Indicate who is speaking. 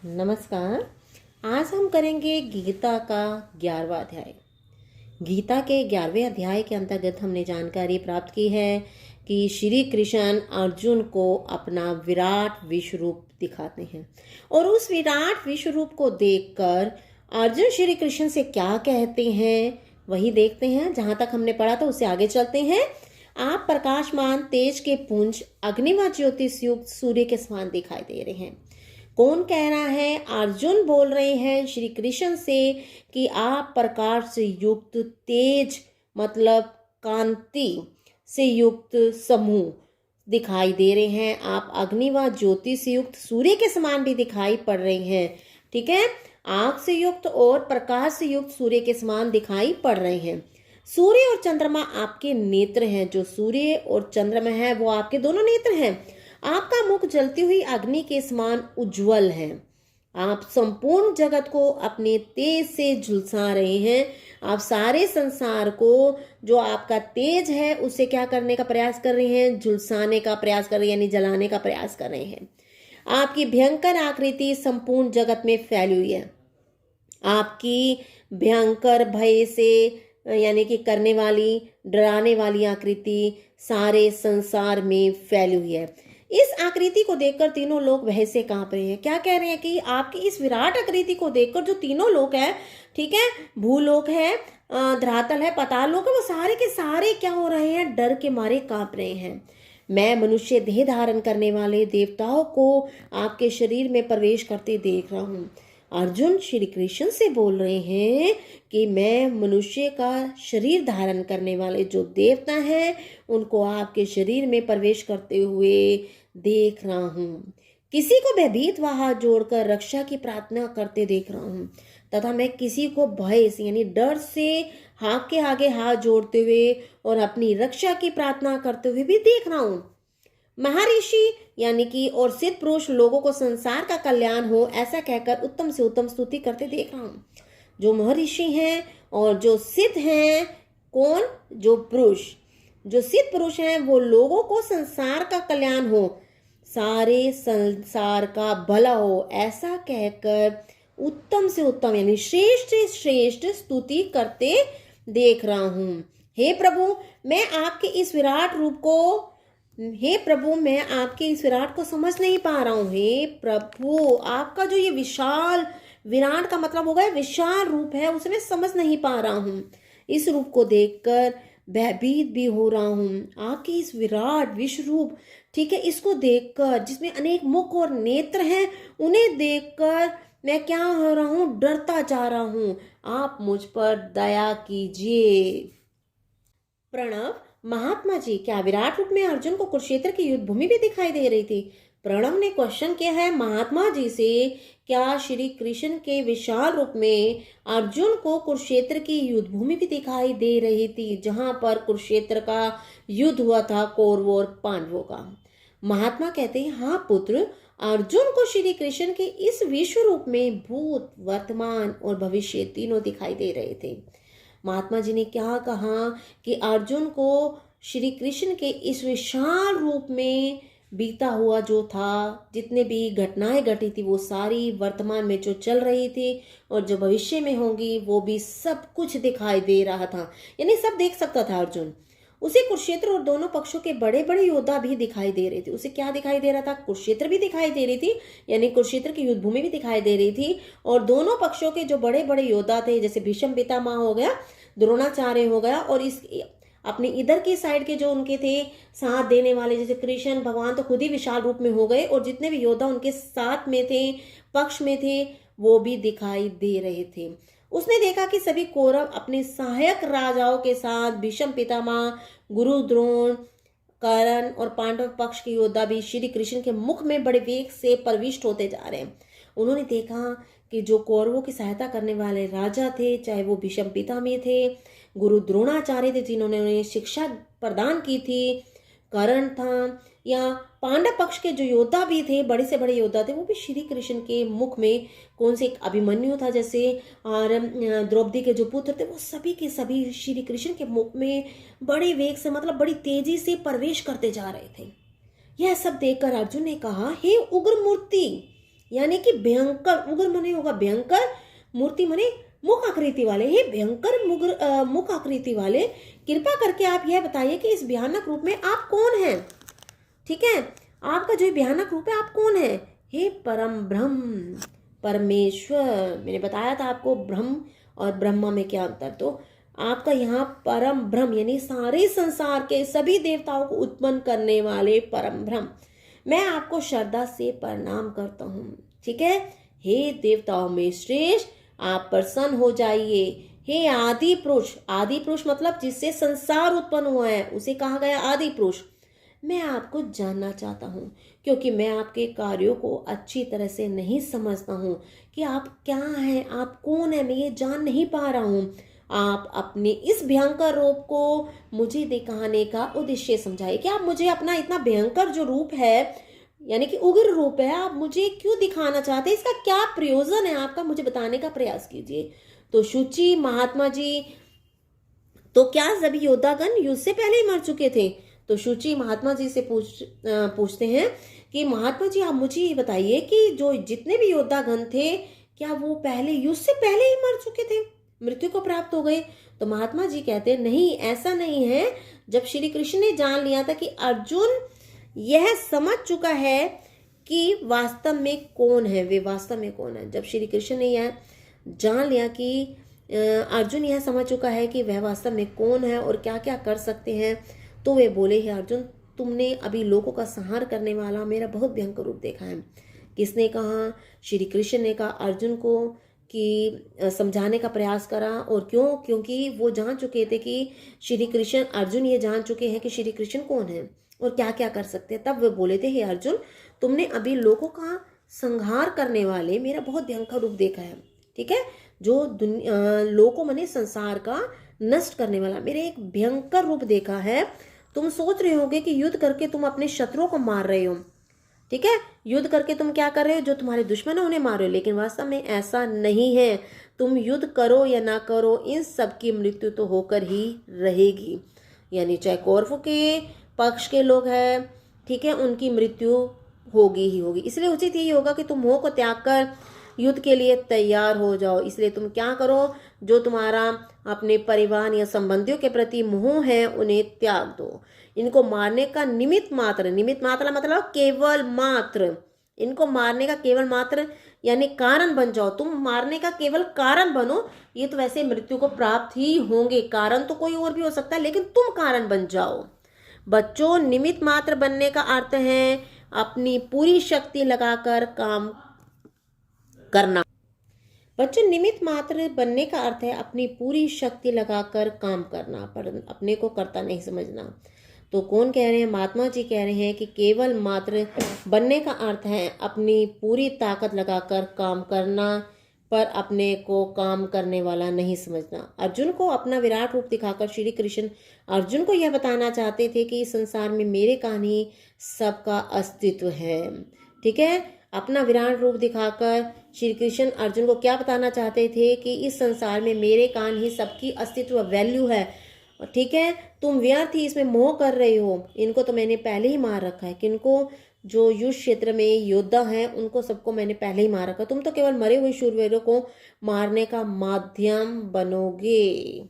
Speaker 1: नमस्कार। आज हम करेंगे गीता का 11वां अध्याय। गीता के 11वें अध्याय के अंतर्गत हमने जानकारी प्राप्त की है कि श्री कृष्ण अर्जुन को अपना विराट विश्व रूप दिखाते हैं और उस विराट विश्व रूप को देखकर अर्जुन श्री कृष्ण से क्या कहते हैं वही देखते हैं। जहां तक हमने पढ़ा था उससे आगे चलते हैं। आप प्रकाशमान तेज के पुंज अग्निवा ज्योतिष युक्त सूर्य के समान दिखाई दे रहे हैं। कौन कह रहा है? अर्जुन बोल रहे हैं श्री कृष्ण से कि आप प्रकाश से युक्त तेज मतलब कांति से युक्त समूह दिखाई दे रहे हैं। आप अग्नि व ज्योति से युक्त सूर्य के समान भी दिखाई पड़ रहे हैं। ठीक है, आग से युक्त और प्रकाश से युक्त सूर्य के समान दिखाई पड़ रहे हैं। सूर्य और चंद्रमा आपके नेत्र हैं। जो सूर्य और चंद्रमा है वो आपके दोनों नेत्र हैं। आपका मुख जलती हुई अग्नि के समान उज्जवल है। आप संपूर्ण जगत को अपने तेज से झुलसा रहे हैं। आप सारे संसार को जो आपका तेज है उसे क्या करने का प्रयास कर रहे हैं? झुलसाने का प्रयास कर रहे हैं, यानी जलाने का प्रयास कर रहे हैं। आपकी भयंकर आकृति संपूर्ण जगत में फैली हुई है। आपकी भयंकर भय से यानी कि करने वाली डराने वाली आकृति सारे संसार में फैली हुई है। इस आकृति को देखकर तीनों लोग भय से कांप रहे हैं। क्या कह रहे हैं कि आपकी इस विराट आकृति को देखकर जो तीनों लोग हैं, ठीक है, भूलोक है, धरातल है, पाताल लोक है, वो सारे के सारे क्या हो रहे हैं? डर के मारे कांप रहे हैं। मैं मनुष्य देह धारण करने वाले देवताओं को आपके शरीर में प्रवेश करते देख रहा हूँ। अर्जुन श्री कृष्ण से बोल रहे हैं कि मैं मनुष्य का शरीर धारण करने वाले जो देवता हैं उनको आपके शरीर में प्रवेश करते हुए देख रहा हूँ। किसी को भयभीत व हाथ जोड़कर रक्षा की प्रार्थना करते देख रहा हूँ तथा मैं किसी को भय से यानी डर से हाथ के आगे हाथ जोड़ते हुए और अपनी रक्षा की प्रार्थना करते हुए भी देख रहा हूँ। महर्षि यानी कि और सिद्ध पुरुष लोगों को संसार का कल्याण हो ऐसा कहकर उत्तम से उत्तम स्तुति करते देख रहा हूँ। जो महर्षि हैं और जो सिद्ध हैं, कौन? जो पुरुष, जो सिद्ध पुरुष हैं वो लोगों को संसार का कल्याण हो, सारे संसार का भला हो ऐसा कहकर उत्तम से उत्तम यानी श्रेष्ठ से श्रेष्ठ स्तुति करते देख रहा हूँ। हे प्रभु, मैं आपके इस विराट रूप को मैं आपके इस विराट को समझ नहीं पा रहा हूँ। हे प्रभु, आपका जो ये विशाल, विराट का मतलब होगा विशाल रूप है, उसे मैं समझ नहीं पा रहा हूँ। इस रूप को देखकर भयभीत भी हो रहा हूँ। आपके इस विराट विश्व रूप, ठीक है, इसको देखकर जिसमें अनेक मुख और नेत्र हैं, उन्हें देखकर मैं क्या हो रहा हूँ? डरता जा रहा हूँ। आप मुझ पर दया कीजिए। प्रणव, महात्मा जी, क्या विराट रूप में अर्जुन को कुरुक्षेत्र की युद्ध भूमि भी दिखाई दे रही थी? प्रणव ने क्वेश्चन किया है महात्मा जी से, क्या श्री कृष्ण के विशाल रूप में अर्जुन को कुरुक्षेत्र की युद्ध भूमि भी दिखाई दे रही थी, जहां पर कुरुक्षेत्र का युद्ध हुआ था कौरवों और पांडवों का? महात्मा कहते हैं, हाँ पुत्र, अर्जुन को श्री कृष्ण के इस विश्व रूप में भूत, वर्तमान और भविष्य तीनों दिखाई दे रहे थे। महात्मा जी ने क्या कहा कि अर्जुन को श्री कृष्ण के इस विशाल रूप में बीता हुआ जो था, जितने भी घटनाएं घटी थी वो सारी वर्तमान में जो चल रही थी और जो भविष्य में होंगी वो भी सब कुछ दिखाई दे रहा था, यानी सब देख सकता था अर्जुन। उसे कुरुक्षेत्र और दोनों पक्षों के बड़े बड़े योद्धा भी दिखाई दे रहे थे। उसे क्या दिखाई दे रहा था? कुरुक्षेत्र भी दिखाई दे रही थी, यानी कुरुक्षेत्र की युद्ध भूमि भी दिखाई दे रही थी और दोनों पक्षों के जो बड़े बड़े योद्धा थे, जैसे भीष्म पितामह हो गया, द्रोणाचार्य हो गया, और इस अपने इधर की साइड के जो उनके थे साथ देने वाले, जैसे कृष्ण भगवान तो खुद ही विशाल रूप में हो गए और जितने भी योद्धा उनके साथ में थे, पक्ष में थे, वो भी दिखाई दे रहे थे। उसने देखा कि सभी कौरव अपने सहायक राजाओं के साथ, भीष्म पितामह, गुरु द्रोण, कर्ण और पांडव पक्ष के योद्धा भी श्री कृष्ण के मुख में बड़े वेग से प्रविष्ट होते जा रहे हैं। उन्होंने देखा कि जो कौरवों की सहायता करने वाले राजा थे, चाहे वो भीष्म पितामह थे, गुरु द्रोणाचार्य थे जिन्होंने उन्हें शिक्षा प्रदान की थी, कर्ण था, या पांडव पक्ष के जो योद्धा भी थे, बड़े से बड़े योद्धा थे, वो भी श्री कृष्ण के मुख में, कौन से, एक अभिमन्यु था जैसे, और द्रौपदी के जो पुत्र थे, वो सभी के सभी श्री कृष्ण के मुख में बड़े वेग से मतलब बड़ी तेजी से प्रवेश करते जा रहे थे। यह सब देखकर अर्जुन ने कहा, हे उग्र मूर्ति, यानी कि भयंकर, उग्र मने होगा भयंकर, मूर्ति मने मुख आकृति वाले। हे भयंकर मुख आकृति वाले, कृपा करके आप यह बताइए कि इस भयानक रूप में आप कौन हैं। ठीक है, आपका जो भयानक रूप है आप कौन है। हे परम ब्रह्म, परमेश्वर। मैंने बताया था आपको ब्रह्म और ब्रह्मा में क्या अंतर। तो आपका यहाँ परम ब्रह्म यानी सारे संसार के सभी देवताओं को उत्पन्न करने वाले परम ब्रह्म, मैं आपको श्रद्धा से प्रणाम करता हूँ। ठीक है, हे देवताओं में श्रेष्ठ, आप प्रसन्न हो जाइए। हे आदि पुरुष, आदि पुरुष मतलब जिससे संसार उत्पन्न हुआ है उसे कहा गया आदि पुरुष। मैं आपको जानना चाहता हूँ क्योंकि मैं आपके कार्यों को अच्छी तरह से नहीं समझता हूँ कि आप क्या हैं, आप कौन है, मैं ये जान नहीं पा रहा हूँ। आप अपने इस भयंकर रूप को मुझे दिखाने का उद्देश्य समझाइए कि आप मुझे अपना इतना भयंकर जो रूप है यानी कि उग्र रूप है आप मुझे क्यों दिखाना चाहते हैं, इसका क्या प्रयोजन है आपका, मुझे बताने का प्रयास कीजिए। तो शुचि महात्मा जी, तो क्या सभी योद्धागण युद्ध से पहले ही मर चुके थे। तो शुचि महात्मा जी से पूछते हैं कि महात्मा जी आप मुझे ये बताइए कि जो जितने भी योद्धागण थे क्या वो पहले युद्ध से पहले ही मर चुके थे, मृत्यु को प्राप्त हो गए। तो महात्मा जी कहते हैं नहीं, ऐसा नहीं है। जब श्री कृष्ण ने जान लिया था कि अर्जुन यह समझ चुका है कि वास्तव में कौन है, वे वास्तव में कौन है, जब श्री कृष्ण ने यह जान लिया कि अर्जुन यह समझ चुका है कि वह वास्तव में कौन है और क्या क्या कर सकते हैं, तो वे बोले हे अर्जुन, तुमने अभी लोगों का संहार करने वाला मेरा बहुत भयंकर रूप देखा है। किसने कहा? श्री कृष्ण ने कहा अर्जुन को कि समझाने का प्रयास करा। और क्यों? क्योंकि वो जान चुके थे कि श्री कृष्ण, अर्जुन ये जान चुके हैं कि श्री कृष्ण कौन है और क्या क्या कर सकते हैं। तब वे बोले थे हे अर्जुन, तुमने अभी लोगों का संहार करने वाले मेरा बहुत भयंकर रूप देखा है। ठीक है, जो लोगों मने संसार का नष्ट करने वाला मेरे एक भयंकर रूप देखा है। तुम सोच रहे होगे कि युद्ध करके तुम अपने शत्रुओं को मार रहे हो। ठीक है, युद्ध करके तुम क्या कर रहे हो, जो तुम्हारे दुश्मन है उन्हें मार रहे हो, लेकिन वास्तव में ऐसा नहीं है। तुम युद्ध करो या ना करो, इन सब की मृत्यु तो होकर ही रहेगी। यानी चाहे कौरवों के पक्ष के लोग हैं, ठीक है, उनकी मृत्यु होगी ही होगी। इसलिए उचित यही होगा कि तुम मोह को त्याग कर युद्ध के लिए तैयार हो जाओ। इसलिए तुम क्या करो, जो तुम्हारा अपने परिवार या संबंधियों के प्रति मोह है उन्हें त्याग दो। इनको मारने का निमित्त मात्र मतलब केवल मात्र, इनको मारने का केवल मात्र यानी कारण बन जाओ। तुम मारने का केवल कारण बनो। ये तो वैसे मृत्यु को प्राप्त ही होंगे, कारण तो कोई और भी हो सकता है, लेकिन तुम कारण बन जाओ। बच्चों, निमित्त मात्र बनने का अर्थ है अपनी पूरी शक्ति लगाकर काम करना। बच्चों, निमित्त मात्र बनने का अर्थ है अपनी पूरी शक्ति लगाकर काम करना, पर अपने को कर्ता नहीं समझना। तो कौन कह रहे हैं? महात्मा जी कह रहे हैं कि केवल मात्र बनने का अर्थ है अपनी पूरी ताकत लगाकर काम करना, पर अपने को काम करने वाला नहीं समझना। अर्जुन को अपना विराट रूप दिखाकर श्री कृष्ण अर्जुन को यह बताना चाहते थे कि इस संसार में मेरे कारण ही सबका अस्तित्व है। ठीक है, अपना विराट रूप दिखाकर श्री कृष्ण अर्जुन को क्या बताना चाहते थे कि इस संसार में मेरे कारण ही सबकी अस्तित्व वैल्यू है। ठीक है, तुम व्यर्थ ही इसमें मोह कर रहे हो। इनको तो मैंने पहले ही मार रखा है। किनको? जो युद्ध क्षेत्र में योद्धा हैं उनको सबको मैंने पहले ही मार रखा। तुम तो केवल मरे हुए शूरवीरों को मारने का माध्यम बनोगे।